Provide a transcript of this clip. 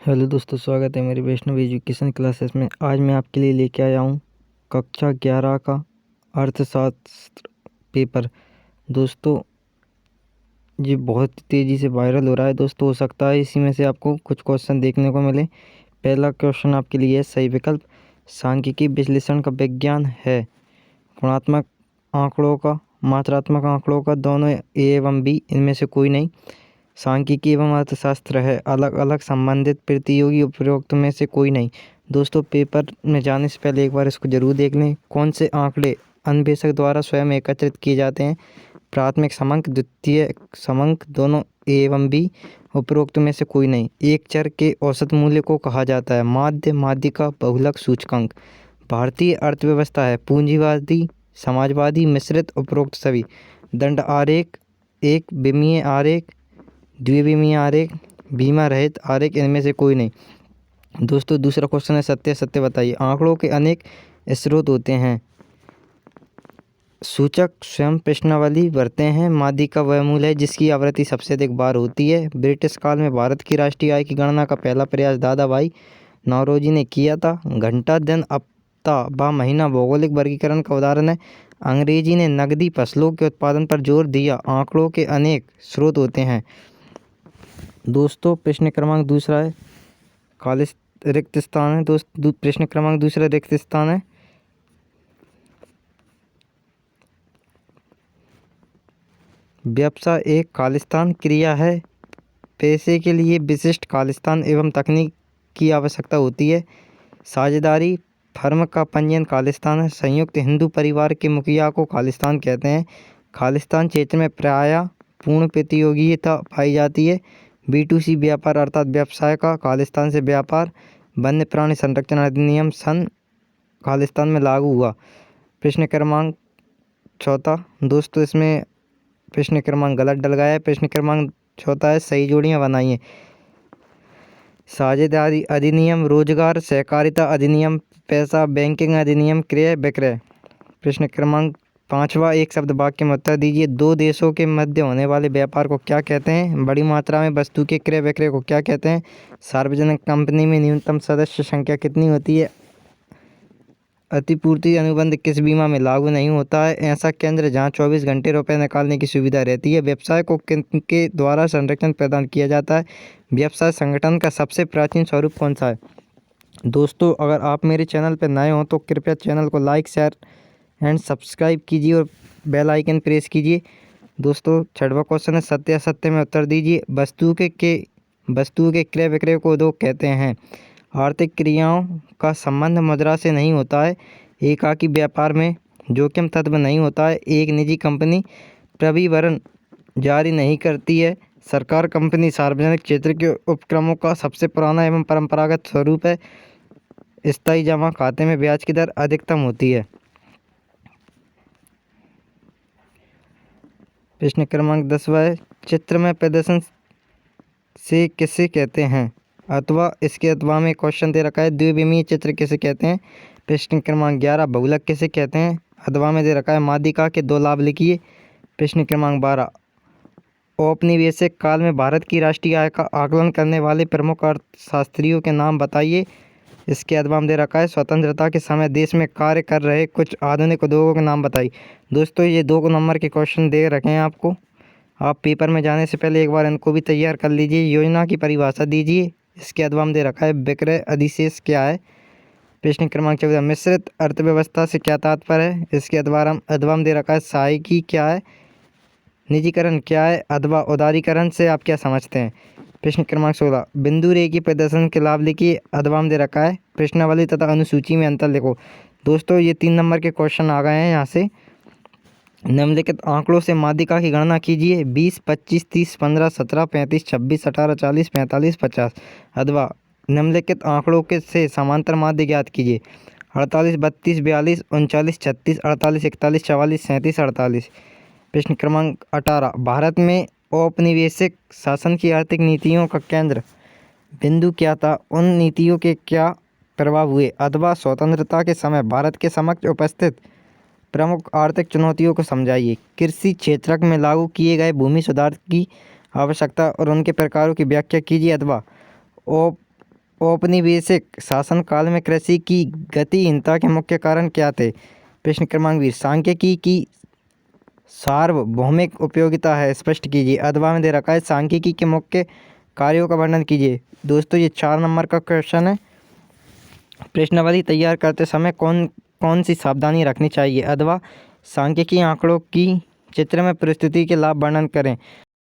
Hello दोस्तों, स्वागत है मेरी वैष्णव एजुकेशन क्लासेस में। आज मैं आपके लिए लेके आया हूँ कक्षा 11 का अर्थशास्त्र पेपर। दोस्तों, ये बहुत तेज़ी से वायरल हो रहा है। दोस्तों, हो सकता है इसी में से आपको कुछ क्वेश्चन देखने को मिले। पहला क्वेश्चन आपके लिए है सही विकल्प। सांख्यिकी विश्लेषण का विज्ञान है गुणात्मक आंकड़ों का, मात्रात्मक आंकड़ों का, दोनों ए एवं बी, इनमें से कोई नहीं। सांख्यिकी एवं अर्थशास्त्र है अलग अलग संबंधित प्रतियोगी उपरोक्त में से कोई नहीं। दोस्तों, पेपर में जाने से पहले एक बार इसको जरूर देख लें। कौन से आंकड़े अन्वेषक द्वारा स्वयं एकत्रित किए जाते हैं? प्राथमिक समांक, द्वितीय समांक, दोनों ए एवं बी, उपरोक्त में से कोई नहीं। एक चर के औसत मूल्य को कहा जाता है माध्य, माध्यिका, बहुलक, सूचकांक। भारतीय अर्थव्यवस्था है पूंजीवादी, समाजवादी, मिश्रित, उपरोक्त सभी। दंड आरेख, एक विमीय आरेख, द्विविमीय आरेख, बीमा रहित आरेख, इनमें से कोई नहीं। दोस्तों, दूसरा क्वेश्चन है सत्य सत्य बताइए। आंकड़ों के अनेक स्रोत होते हैं। सूचक स्वयं प्रश्नावली भरते हैं। माध्यिका वह मूल्य है जिसकी आवृत्ति सबसे अधिक बार होती है। ब्रिटिश काल में भारत की राष्ट्रीय आय की गणना का पहला प्रयास दादा भाई नौरोजी ने किया था। घंटा, दिन, हफ्ता व महीना भौगोलिक वर्गीकरण का उदाहरण है। अंग्रेजी ने नकदी फसलों के उत्पादन पर जोर दिया। आंकड़ों के अनेक स्रोत होते हैं। दोस्तों, प्रश्न क्रमांक दूसरा है खाली रिक्त स्थान है। प्रश्न क्रमांक दूसरा रिक्त स्थान है। व्यवसाय एक खालिस्तान क्रिया है। पैसे के लिए विशिष्ट खालिस्तान एवं तकनीक की आवश्यकता होती है। साझेदारी फर्म का पंजीयन खालिस्तान है। संयुक्त हिंदू परिवार के मुखिया को खालिस्तान कहते हैं। खालिस्तान क्षेत्र में प्रायः पूर्ण प्रतियोगिता पाई जाती है। B2C व्यापार अर्थात व्यवसाय का खालिस्तान से व्यापार। वन्य प्राणी संरक्षण अधिनियम सन खालिस्तान में लागू हुआ। प्रश्न क्रमांक चौथा। दोस्तों, इसमें प्रश्न क्रमांक गलत डल गया है। प्रश्न क्रमांक चौथा है सही जोड़ियाँ बनाइए। साझेदारी अधिनियम, रोजगार सहकारिता अधिनियम, पैसा बैंकिंग अधिनियम, क्रय विक्रय। प्रश्न क्रमांक पाँचवा। एक शब्द वाक्य में उत्तर दीजिए। दो देशों के मध्य होने वाले व्यापार को क्या कहते हैं? बड़ी मात्रा में वस्तु के क्रय विक्रय को क्या कहते हैं? सार्वजनिक कंपनी में न्यूनतम सदस्य संख्या कितनी होती है? अतिपूर्ति अनुबंध किस बीमा में लागू नहीं होता है? ऐसा केंद्र जहां 24 घंटे रुपए निकालने की सुविधा रहती है। व्यवसाय को किनके द्वारा संरक्षण प्रदान किया जाता है? व्यवसाय संगठन का सबसे प्राचीन स्वरूप कौन सा है? दोस्तों, अगर आप मेरे चैनल पर नए हों तो कृपया चैनल को लाइक, शेयर एंड सब्सक्राइब कीजिए और बेल आइकन प्रेस कीजिए। दोस्तों, छठवां क्वेश्चन है सत्य असत्य में उत्तर दीजिए। वस्तु के क्रय विक्रय को उद्योग कहते हैं। आर्थिक क्रियाओं का संबंध मुद्रा से नहीं होता है। एकाकी व्यापार में जोखिम तत्व नहीं होता है। एक निजी कंपनी प्रविवरण जारी नहीं करती है। सरकार कंपनी सार्वजनिक क्षेत्र के उपक्रमों का सबसे पुराना एवं परंपरागत स्वरूप है। स्थायी जमा खाते में ब्याज की दर अधिकतम होती है। प्रश्न क्रमांक 10वां है चित्र में प्रदर्शन से किसे कहते हैं? अथवा इसके अथवा में क्वेश्चन दे रखा है द्विविमीय चित्र किसे कहते हैं? प्रश्न क्रमांक 11 बहुलक किसे कहते हैं? अथवा में दे रखा है माध्यिका के दो लाभ लिखिए। प्रश्न क्रमांक 12 औपनिवेशिक काल में भारत की राष्ट्रीय आय का आकलन करने वाले प्रमुख अर्थशास्त्रियों के नाम बताइए। इसके अथवा में दे रखा है स्वतंत्रता के समय देश में कार्य कर रहे कुछ आधुनिक उद्योगों के नाम बताइए। दोस्तों, ये 2 नंबर के क्वेश्चन दे रखे हैं आपको। आप पेपर में जाने से पहले एक बार इनको भी तैयार कर लीजिए। योजना की परिभाषा दीजिए। इसके अथवा में दे रखा है विक्रय अधिशेष क्या है? प्रश्न क्रमांक 14 मिश्रित अर्थव्यवस्था से क्या तात्पर्य है? इसके अथवा में दे रखा है सहायकी क्या है? निजीकरण क्या है? अथवा उदारीकरण से आप क्या समझते हैं? प्रश्न क्रमांक 16 बिंदु रेखीय प्रदर्शन के लाभ लिखिए। अथवा में दे रखा है प्रश्नावली तथा अनुसूची में अंतर लिखो। दोस्तों, ये 3 नंबर के क्वेश्चन आ गए हैं। यहाँ से निम्नलिखित आंकड़ों से माध्यिका की गणना कीजिए। 20, 25, 30, 15, 17, 35, 26, 18, 40, 45, 50। अथवा निम्नलिखित आंकड़ों के से समांतर माध्य ज्ञात कीजिए। 48, 32, 42, 39, 36, 48, 41, 44, 37, 48। प्रश्न क्रमांक 18 भारत में औपनिवेशिक शासन की आर्थिक नीतियों का केंद्र बिंदु क्या था? उन नीतियों के क्या प्रभाव हुए? अथवा स्वतंत्रता के समय भारत के समक्ष उपस्थित प्रमुख आर्थिक चुनौतियों को समझाइए। कृषि क्षेत्र में लागू किए गए भूमि सुधार की आवश्यकता और उनके प्रकारों की व्याख्या कीजिए। अथवा औपनिवेशिक शासनकाल में कृषि की गतिहीनता के मुख्य कारण क्या थे? प्रश्न क्रमांक 20, सांख्यिकी की सार्वभौमिक उपयोगिता है, स्पष्ट कीजिए। अथवा में दे रखा है सांख्यिकी के मुख्य कार्यों का वर्णन कीजिए। दोस्तों ये 4 नंबर का क्वेश्चन है। प्रश्नावली तैयार करते समय कौन कौन सी सावधानी रखनी चाहिए? अथवा सांख्यिकी आंकड़ों की चित्र में प्रस्तुति के लाभ वर्णन करें।